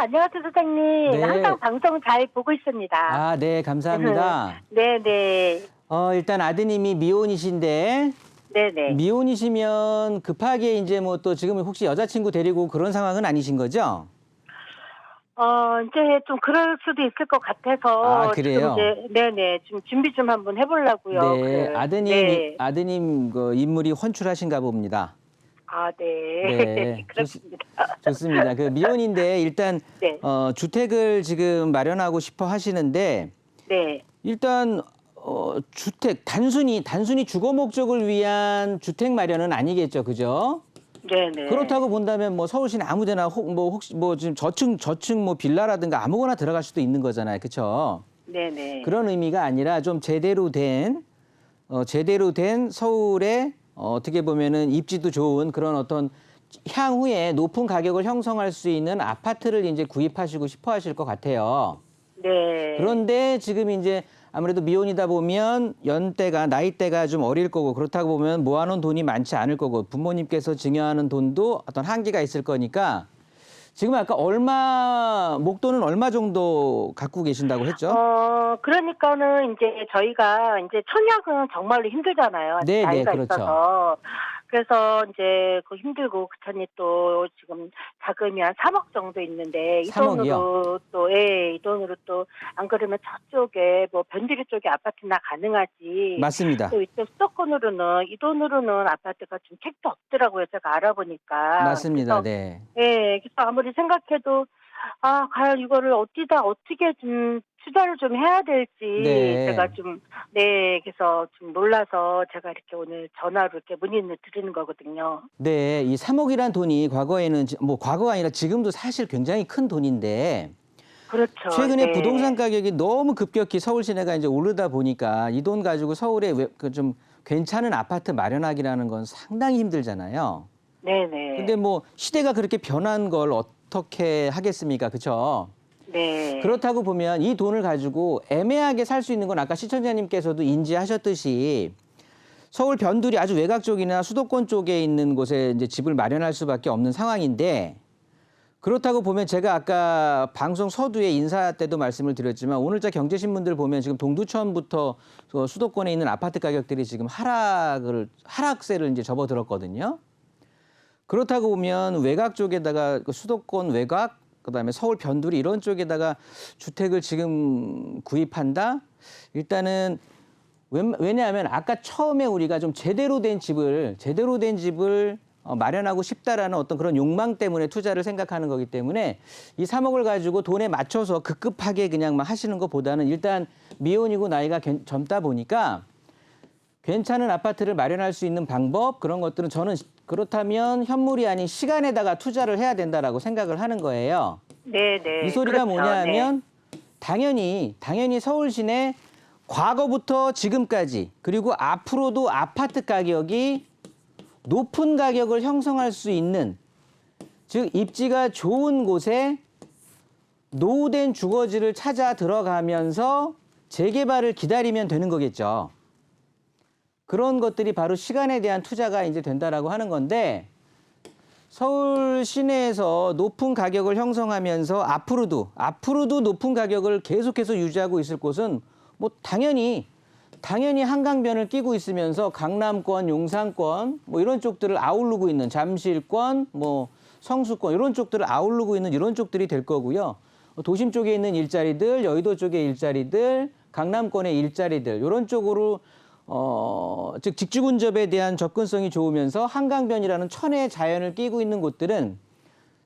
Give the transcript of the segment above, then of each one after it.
안녕하세요, 소장님. 네. 항상 방송 잘 보고 있습니다. 아, 네, 감사합니다. 네네. 일단 아드님이 미혼이신데, 네네. 미혼이시면 급하게 이제 뭐 또 지금 혹시 여자친구 데리고 그런 상황은 아니신 거죠? 이제 좀 그럴 수도 있을 것 아, 같아서 지금 그래요? 이제, 네네. 좀 준비 좀 한번 해보려고요. 네, 네. 아드님 그 인물이 헌출하신가 봅니다. 아, 네. 네, 그렇습니다. 좋습니다. 그 미혼인데 일단, 네. 주택을 지금 마련하고 싶어 하시는데, 네. 일단, 주택, 단순히 주거 목적을 위한 주택 마련은 아니겠죠. 그죠? 네네. 그렇다고 본다면 뭐 서울시내 아무 데나 혹시 뭐 지금 저층 뭐 빌라라든가 아무거나 들어갈 수도 있는 거잖아요. 그렇죠? 네네. 그런 의미가 아니라 좀 제대로 된 서울의 어떻게 보면은 입지도 좋은 그런 어떤 향후에 높은 가격을 형성할 수 있는 아파트를 이제 구입하시고 싶어 하실 것 같아요. 네. 그런데 지금 이제 아무래도 미혼이다 보면 나이대가 좀 어릴 거고 그렇다고 보면 모아놓은 돈이 많지 않을 거고 부모님께서 증여하는 돈도 어떤 한계가 있을 거니까 지금 아까 목돈은 얼마 정도 갖고 계신다고 했죠? 그러니까는 이제 저희가 이제 청약은 정말로 힘들잖아요. 아직 네, 네, 나이가 그렇죠. 있어서. 그래서 이제 그 힘들고 그렇더니 또 지금 자금이 한 3억 정도 있는데 이 3억이요? 돈으로 또, 예, 이 돈으로 또 안 그러면 저쪽에 뭐 변두리 쪽에 아파트나 가능하지. 맞습니다. 또 이쪽 수도권으로는 이 돈으로는 아파트가 좀 택도 없더라고요. 제가 알아보니까. 맞습니다. 그래서, 네. 예, 그래서 아무리 생각해도 과연 이거를 어떻게 좀 투자를 좀 해야 될지 제가 네. 좀, 네, 그래서 좀 놀라서 제가 이렇게 오늘 전화로 이렇게 문의를 드리는 거거든요. 네, 이 3억이란 돈이 과거에는 뭐 과거가 아니라 지금도 사실 굉장히 큰 돈인데 그렇죠. 최근에 부동산 네. 가격이 너무 급격히 서울 시내가 이제 오르다 보니까 이 돈 가지고 서울에 그 좀 괜찮은 아파트 마련하기라는 건 상당히 힘들잖아요. 근데 네네. 뭐 시대가 그렇게 변한 걸 어떻게 하겠습니까? 그렇죠? 네. 그렇다고 보면 이 돈을 가지고 애매하게 살 수 있는 건 아까 시청자님께서도 인지하셨듯이 서울 변두리 아주 외곽 쪽이나 수도권 쪽에 있는 곳에 이제 집을 마련할 수밖에 없는 상황인데 그렇다고 보면 제가 아까 방송 서두에 인사 때도 말씀을 드렸지만 오늘자 경제신문들 보면 지금 동두천부터 수도권에 있는 아파트 가격들이 지금 하락세를 이제 접어들었거든요. 그렇다고 보면 외곽 쪽에다가 그 수도권 외곽 그다음에 서울 변두리 이런 쪽에다가 주택을 지금 구입한다? 일단은 왜냐하면 아까 처음에 우리가 좀 제대로 된 집을 마련하고 싶다라는 어떤 그런 욕망 때문에 투자를 생각하는 거기 때문에 이 3억을 가지고 돈에 맞춰서 급급하게 그냥 막 하시는 것보다는 일단 미혼이고 나이가 젊다 보니까 괜찮은 아파트를 마련할 수 있는 방법 그런 것들은 저는 그렇다면 현물이 아닌 시간에다가 투자를 해야 된다라고 생각을 하는 거예요. 이 네네. 소리가 그렇죠. 뭐냐 네. 하면 당연히 서울 시내 과거부터 지금까지 그리고 앞으로도 아파트 가격이 높은 가격을 형성할 수 있는 즉 입지가 좋은 곳에 노후된 주거지를 찾아 들어가면서 재개발을 기다리면 되는 거겠죠. 그런 것들이 바로 시간에 대한 투자가 이제 된다라고 하는 건데 서울 시내에서 높은 가격을 형성하면서 앞으로도 높은 가격을 계속해서 유지하고 있을 곳은 뭐 당연히 한강변을 끼고 있으면서 강남권, 용산권 뭐 이런 쪽들을 아우르고 있는 잠실권, 뭐 성수권 이런 쪽들을 아우르고 있는 이런 쪽들이 될 거고요. 도심 쪽에 있는 일자리들, 여의도 쪽의 일자리들, 강남권의 일자리들 이런 쪽으로 즉 직주근접에 대한 접근성이 좋으면서 한강변이라는 천혜의 자연을 끼고 있는 곳들은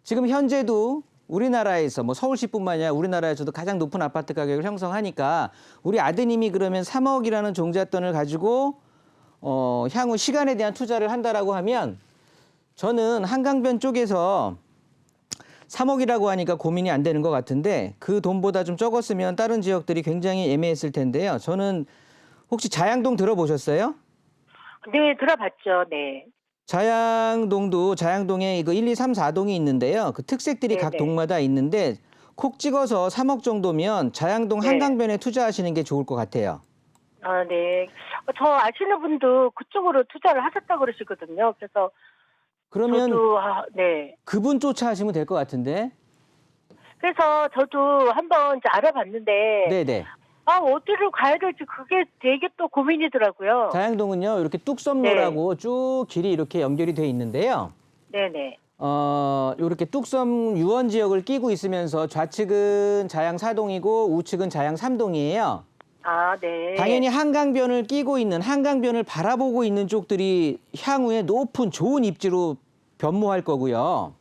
지금 현재도 우리나라에서 뭐 서울시뿐만 아니라 우리나라에서도 가장 높은 아파트 가격을 형성하니까 우리 아드님이 그러면 3억이라는 종잣돈을 가지고 향후 시간에 대한 투자를 한다라고 하면 저는 한강변 쪽에서 3억이라고 하니까 고민이 안 되는 것 같은데 그 돈보다 좀 적었으면 다른 지역들이 굉장히 애매했을 텐데요. 저는 혹시 자양동 들어보셨어요? 네, 들어봤죠. 네. 자양동에 이거 1, 2, 3, 4동이 있는데요. 그 특색들이 각 네네. 동마다 있는데 콕 찍어서 3억 정도면 자양동 네. 한강변에 투자하시는 게 좋을 것 같아요. 아, 네. 저 아시는 분도 그쪽으로 투자를 하셨다고 그러시거든요. 그래서 그러면 저도, 네. 그분 쫓아하시면 될 것 같은데. 그래서 저도 한번 이제 알아봤는데 네네. 어디로 가야 될지 그게 되게 또 고민이더라고요. 자양동은요, 이렇게 뚝섬로라고 쭉 길이 이렇게 연결이 돼 있는데요. 네네. 요렇게 뚝섬 유원 지역을 끼고 있으면서 좌측은 자양 4동이고 우측은 자양 3동이에요. 아, 네. 당연히 한강변을 끼고 있는, 한강변을 바라보고 있는 쪽들이 향후에 높은 좋은 입지로 변모할 거고요.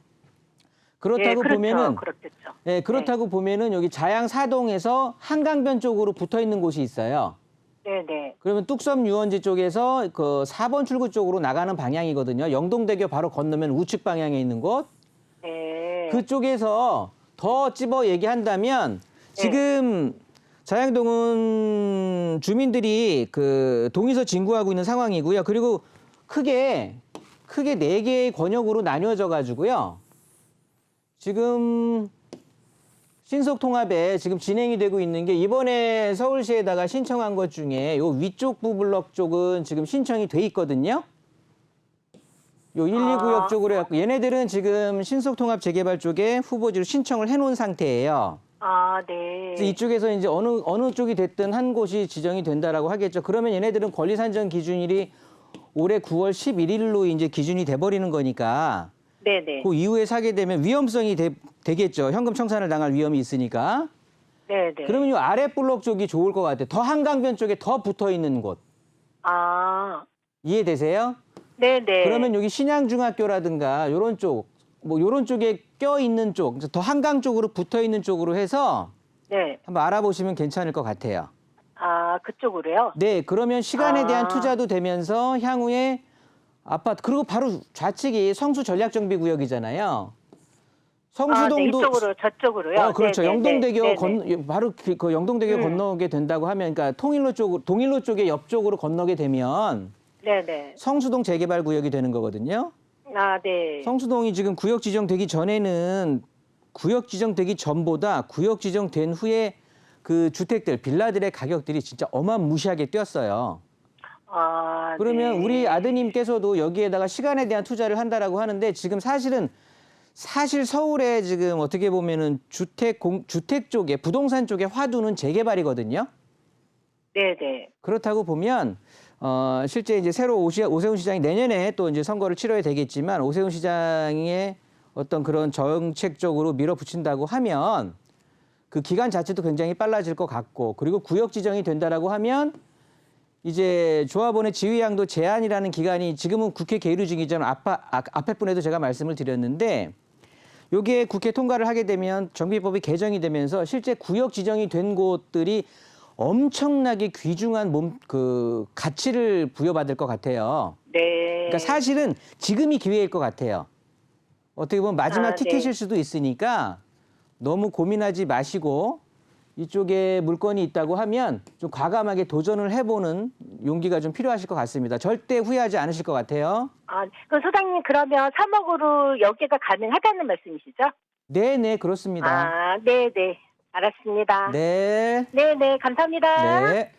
그렇다고 그렇죠. 보면은, 그렇겠죠. 네, 그렇다고 보면은 여기 자양 4동에서 한강변 쪽으로 붙어 있는 곳이 있어요. 네네. 그러면 뚝섬 유원지 쪽에서 그 4번 출구 쪽으로 나가는 방향이거든요. 영동대교 바로 건너면 우측 방향에 있는 곳. 네. 그쪽에서 더 찝어 얘기한다면 지금 자양동은 주민들이 그 동의서 진구하고 있는 상황이고요. 그리고 크게 4개의 권역으로 나뉘어져 가지고요. 지금 신속통합에 지금 진행이 되고 있는 게 이번에 서울시에다가 신청한 것 중에 요 위쪽 부블럭 쪽은 지금 신청이 돼 있거든요. 요 1, 2구역 쪽으로 해갖고 얘네들은 지금 신속통합 재개발 쪽에 후보지로 신청을 해놓은 상태예요. 아, 네. 그래서 이쪽에서 이제 어느 쪽이 됐든 한 곳이 지정이 된다라고 하겠죠. 그러면 얘네들은 권리산정 기준일이 올해 9월 11일로 이제 기준이 돼버리는 거니까 네네. 그 이후에 사게 되면 위험성이 되겠죠. 현금 청산을 당할 위험이 있으니까. 네네. 그러면 이 아래 블록 쪽이 좋을 것 같아요. 더 한강변 쪽에 더 붙어 있는 곳. 아, 이해되세요? 네네. 그러면 여기 신양중학교라든가 요런 쪽, 뭐 요런 쪽에 껴 있는 쪽, 더 한강 쪽으로 붙어 있는 쪽으로 해서 네. 한번 알아보시면 괜찮을 것 같아요. 아, 그쪽으로요? 네, 그러면 시간에 대한 투자도 되면서 향후에 아파트, 그리고 바로 좌측이 성수 전략정비구역이잖아요. 성수동도 네, 이쪽으로, 저쪽으로요? 그렇죠. 네네네. 영동대교 바로 그 영동대교 건너게 된다고 하면, 그러니까 동일로 쪽의 옆쪽으로 건너게 되면 네네. 성수동 재개발 구역이 되는 거거든요. 아, 네. 성수동이 지금 구역 지정되기 전에는 구역 지정되기 전보다 구역 지정된 후에 그 주택들, 빌라들의 가격들이 진짜 어마무시하게 뛰었어요. 아, 그러면 네. 우리 아드님께서도 여기에다가 시간에 대한 투자를 한다라고 하는데 지금 사실 서울에 지금 어떻게 보면은 주택 쪽에 부동산 쪽에 화두는 재개발이거든요. 네네. 그렇다고 보면 실제 이제 새로 오세훈 시장이 내년에 또 이제 선거를 치러야 되겠지만 오세훈 시장의 어떤 그런 정책적으로 밀어붙인다고 하면 그 기간 자체도 굉장히 빨라질 것 같고, 그리고 구역 지정이 된다라고 하면 이제 조합원의 지휘양도 제한이라는 기간이 지금은 국회 계류 중이잖아요. 앞에 분에도 제가 말씀을 드렸는데 여기에 국회 통과를 하게 되면 정비법이 개정이 되면서 실제 구역 지정이 된 곳들이 엄청나게 귀중한 가치를 부여받을 것 같아요. 네. 그러니까 사실은 지금이 기회일 것 같아요. 어떻게 보면 마지막 티켓일 수도 있으니까 너무 고민하지 마시고 이쪽에 물건이 있다고 하면 좀 과감하게 도전을 해보는 용기가 좀 필요하실 것 같습니다. 절대 후회하지 않으실 것 같아요. 아, 그럼 소장님 그러면 3억으로 여기가 가능하다는 말씀이시죠? 네, 그렇습니다. 아, 네네. 알았습니다. 네. 네네. 감사합니다. 네.